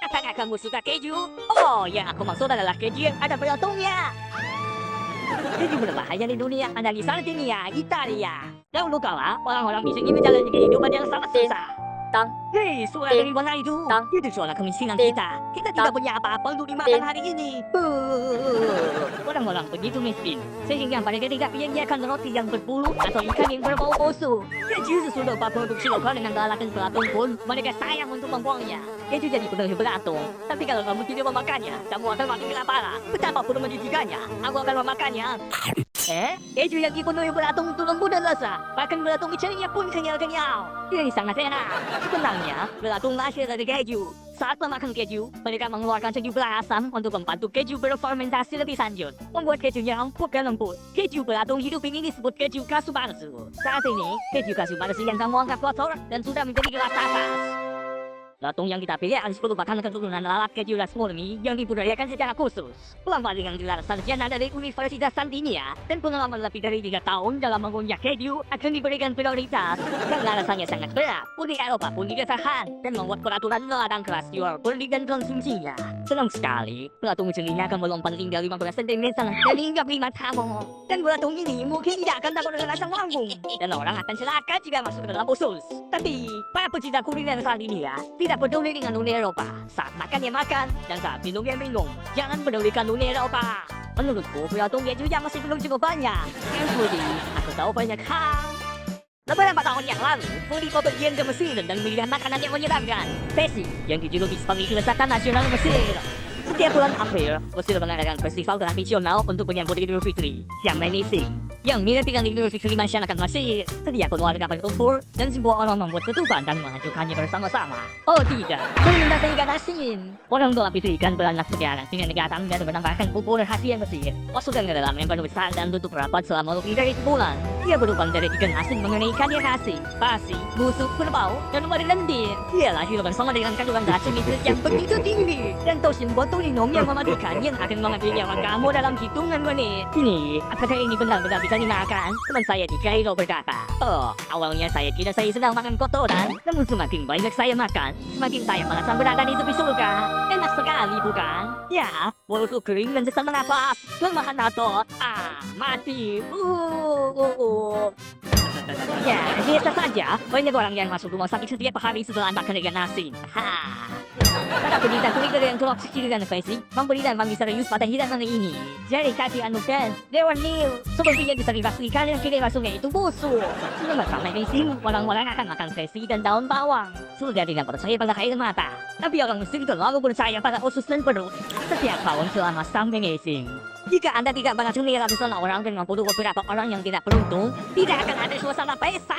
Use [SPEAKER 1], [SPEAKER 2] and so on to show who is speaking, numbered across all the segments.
[SPEAKER 1] Apakah kamu suka keju? Oh, yang aku maksud adalah keju yang ada beratungnya. Keju berbahaya di dunia ada di Sardinia, Italia. Dahulu kala, orang-orang di sini menjalani kehidupan yang sangat susah.
[SPEAKER 2] Tang,
[SPEAKER 1] Hei, suara dari mana itu?
[SPEAKER 2] Tang.
[SPEAKER 1] Itu suara kemiskinan
[SPEAKER 2] Ting.
[SPEAKER 1] kita. Kita tidak punya apa-apa untuk dimakan
[SPEAKER 2] Ting.
[SPEAKER 1] hari ini. Orang-orang begitu miskin, sehingga mereka tidak menyediakan roti yang berbulu atau ikan yang berbau busuk. Keju sudah produksi lokal dengan galakan belatung pun, mereka sayang untuk membuangnya. Keju jadi penuh belatung, tapi kalau kamu tidak memakannya, kamu akan mati kelaparan. Betapapun menjijikannya, aku akan memakannya. Keju yang dipenuhi belatung itu lembut dan lezat. Bahkan belatung ikannya pun kenyal-kenyal. Ini sangat enak. Sebenarnya, belatung lahir dari keju. Saat memakan keju, mereka mengeluarkan sejumlah asam untuk membantu keju berfermentasi lebih lanjut, membuat kejunya empuk dan lembut. Keju belatung hidup ini disebut keju kasu palsu. Saat ini, keju kasu palsu yang kamu anggap kotor dan sudah menjadi kelas atas. Belatung yang kita pilih harus merupakan keturunan lalat keju ras murni yang dibudidayakan secara khusus. Pelamar yang gelar sarjana dari Universitas Sardinia dan pengalaman lebih dari 3 tahun dalam mengunyah keju akan diberikan prioritas. Karena rasanya sangat berat, Uni Eropa pun tidak tahan dan membuat peraturan melarang keras jual beli dan konsumsinya. Senang sekali, belatung sendirinya akan melompat hingga 15 cm dan hingga 5 tahun. Dan belatung ini mungkin tidak akan takut dengan asam lambung. Dan orang akan celaka jika masuk ke dalam usus. Tapi, para pecinta kuliner Sardinia tidak peduli dengan Uni Eropa. Saat makan ya makan, dan saat minum ya minum. Jangan pedulikan Uni Eropa. Menurutku, belatung kejunya masih belum cukup banyak. Yang Foodie, aku tahu banyak hal. Beberapa tahun yang lalu, Foodie bepergian ke Mesir dan melihat makanan yang menyeramkan. Pesi, yang dijuluki sebagai kelezatan nasional Mesir. Setiap bulan April, Mesir mengadakan festival tradisional untuk menyambut Idul Fitri, yang mengising. Yang mirip dengan Idul Fitri masyarakat Mesir, setiap keluarga berkumpul dan semua orang membuat ketupat dan mengajukannya bersama-sama. Oh tidak, melintasi ikan asin. Orang tua pisau ikan beranak piara dengan datang dan menambahkan bubur khasiat Mesir. Masukkan ke dalam ember besar dan tutup rapat selama lebih dari sebulan. Ia berupa dari ikan asin mengenai ikan yang asin, basi, busuk, berbau, dan lendir. Ia lahir bersama dengan kandungan racun nitrit yang begitu tinggi dan tosin botulinum yang mematikan yang akan mengambil nyawa kamu dalam hitungan menit. Ini, apakah ini benar-benar bisa dimakan? Teman saya di Kairo berkata, oh, awalnya saya kira saya sedang makan kotoran, namun semakin banyak saya makan, semakin saya merasa berada di tepi surga. Enak sekali, bukan? Ya, mulutku kering dan sesak menapas, lemahan otot, mati. Ya, biasa saja. Banyak orang yang masuk rumah sakit setiap hari setelah makan ikan asin. Para penderita kuliner yang terobsesi dengan basic memberi dampak serius pada hidangan ini. Jadi kasih anugerah Dewan New sepertinya bisa dipastikan yang kiri masuknya itu busuk. Sebelum makan medicine, orang-orang akan makan basic dan daun bawang. Sudah tidak percaya pada air mata. Tapi orang Mesir terlalu percaya pada usus dan perut. Setiap tahun selama sampai ngising. Jika Anda tidak meracuni ratusan orang dan membunuh beberapa orang yang tidak beruntung, tidak akan ada suasana pesta.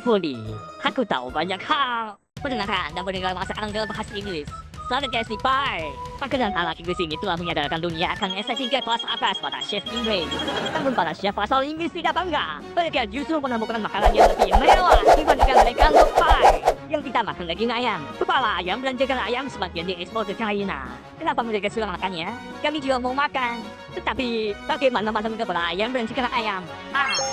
[SPEAKER 1] Foodie, aku tahu banyak hal. Pernahkah Anda mendengar masakan dalam bahasa Inggris? Sardinia Pie. Makanan ala Inggris ini telah menyadarkan dunia akan S3 kelas atas pada chef Inggris. Namun para chef asal Inggris tidak bangga. Mereka justru menemukan makanan yang lebih mewah dibandingkan mereka pie yang tidak makan daging ayam, kepala ayam dan jagal ayam sebagian diekspor ke China. Kenapa mereka suka makannya? Kami juga mau makan. Tetapi bagaimana makan kepala ayam dan jagal ayam?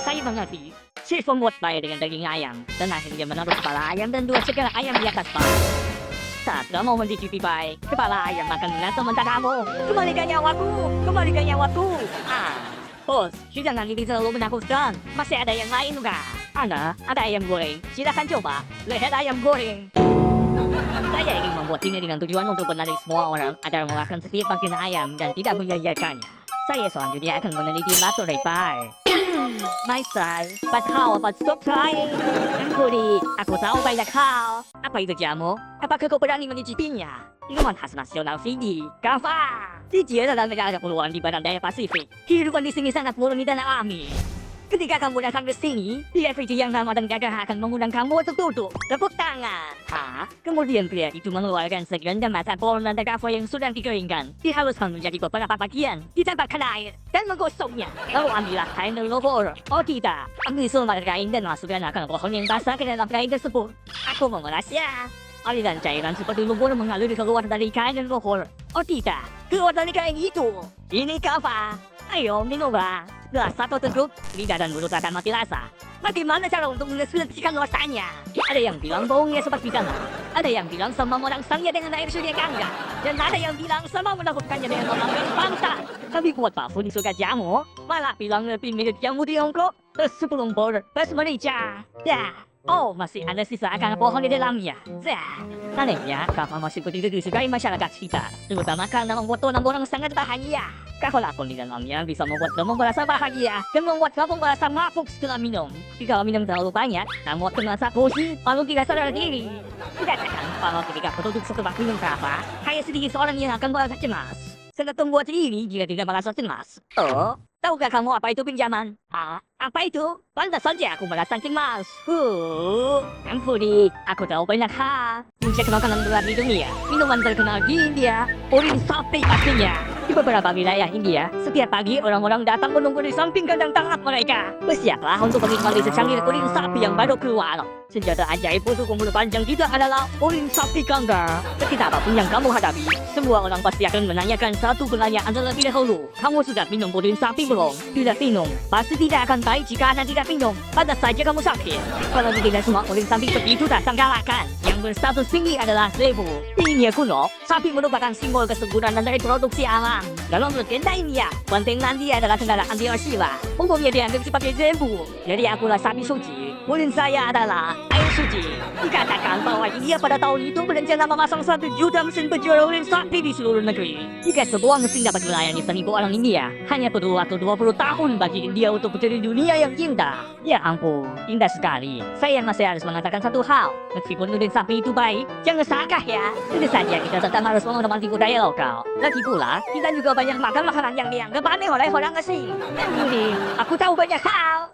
[SPEAKER 1] Saya mengerti. Chef membuat pie dengan daging ayam dan akhirnya menaruh kepala ayam dan 2 jagal ayam di atas pie. Saat kamu mencicipi pie, kepala ayam makan dengan sementaramu. Kembalikan nyawaku! Kembalikan nyawaku! Bos, hidangan ini terlalu menakutkan. Masih ada yang lain enggak? Ada ayam goreng. Silakan coba. Lihat ayam goreng. Saya ingin membuat ini dengan tujuan untuk menarik semua orang agar memakan setiap bagian ayam dan tidak menyanyiakannya. Saya selanjutnya akan meneliti materi pie. Nice try, but how about stop trying? Foodie, aku tahu banyak hal. Apa itu jamu? Apakah kau berani mencicipinya? Minuman khas nasional Fiji, kava. Fiji adalah negara kepulauan di barat daya Pasifik. Kehidupan di sini sangat murni dan alami. Ketika kamu datang ke sini, pria Fiji yang ramah dan gagah akan mengundang kamu untuk duduk. Tepuk tangan. Kemudian pria itu mengeluarkan segelintir mata porno dan kava yang sudah dikeringkan. Dihaluskan menjadi beberapa bagian, ditambahkan air, dan menggosoknya. Lalu ambillah kain dan lumpur. Oh tidak, ambil semua kain dan masukkan akar pohon yang basah ke dalam kain tersebut. Aku memerasnya. Aliran cairan seperti lumpur mengalir keluar dari kain dan lumpur. Oh tidak, keluar dari kain itu. Ini kava. Ayo minumlah. Gelas satu teguk, lidah dan mulut akan mati rasa. Bagaimana cara untuk mensucikan luasannya? Ada yang bilang baunya seperti tanah, ada yang bilang sama merangsangnya dengan air surya gangga, dan ada yang bilang sama menakutkannya dengan mengambil pantat. Tapi buat parfum suka jamu, malah bilang lebih mirip jamu Tiongkok. Sebelum bor, menikah. Ya, oh masih ada sisa akar pohon di dalamnya. Anehnya, kapal masih begitu disukai masyarakat sekitar, terutama karena membuat orang sangat bahagia. Lakon di dalamnya bisa membuat kamu merasa bahagia dan membuat kamu merasa mabuk setelah minum. Jika minum terlalu banyak, kamu akan merasa pusing lalu tidak sadar diri. Dikatakan kalau ketika produk setelah minum kelapa, hanya sedikit orang yang akan merasa cemas. Sangat membuat diri jika tidak merasa cemas. Oh, tahukah kamu apa itu pinjaman? Apa itu? Pantas saja aku merasa cemas. Ampuni, aku tahu banyak hal. Puncak makanan berat di dunia, minuman terkenal di India, urin sapi pastinya. Di beberapa wilayah India, setiap pagi orang-orang datang menunggu di samping kandang ternak mereka. Bersiaplah untuk menikmati secangkir urin sapi yang baru keluar. Senjata ajaib untuk umur panjang juga adalah urin sapi kanker. Sekitar apapun yang kamu hadapi, semua orang pasti akan menanyakan satu pertanyaan terlebih dahulu. Kamu sudah minum urin sapi belum? Tidak minum. Pasti tidak akan baik jika Anda tidak minum. Pada saja kamu sakit. Kalau tidak semua urin sapi begitu tak terkalahkan. Yang berstatus tinggi adalah zebu. Di India kuno, sapi merupakan simbol kesuburan dan reproduksi alam. Dalam legenda India, penting nanti adalah kendaraan Dioshiva. Umumnya dianggap sebagai zebu. Jadi akulah sapi suci. Urin saya adalah air suci. Dikatakan bahwa India pada tahun itu berencana memasang 1 juta mesin penjual urin sapi di seluruh negeri. Jika sebuah mesin dapat melayani 1.000 orang India, hanya perlu waktu 20 tahun bagi India untuk menjadi dunia yang indah. Ya ampun, indah sekali. Saya masih harus mengatakan satu hal. Meskipun urin sapi itu baik, jangan sarakah ya. Tentu saja kita tetap harus menghormati budaya lokal. Lagi pula, kita juga banyak makan makanan yang dianggap aneh oleh orang asing. Aku tahu banyak hal.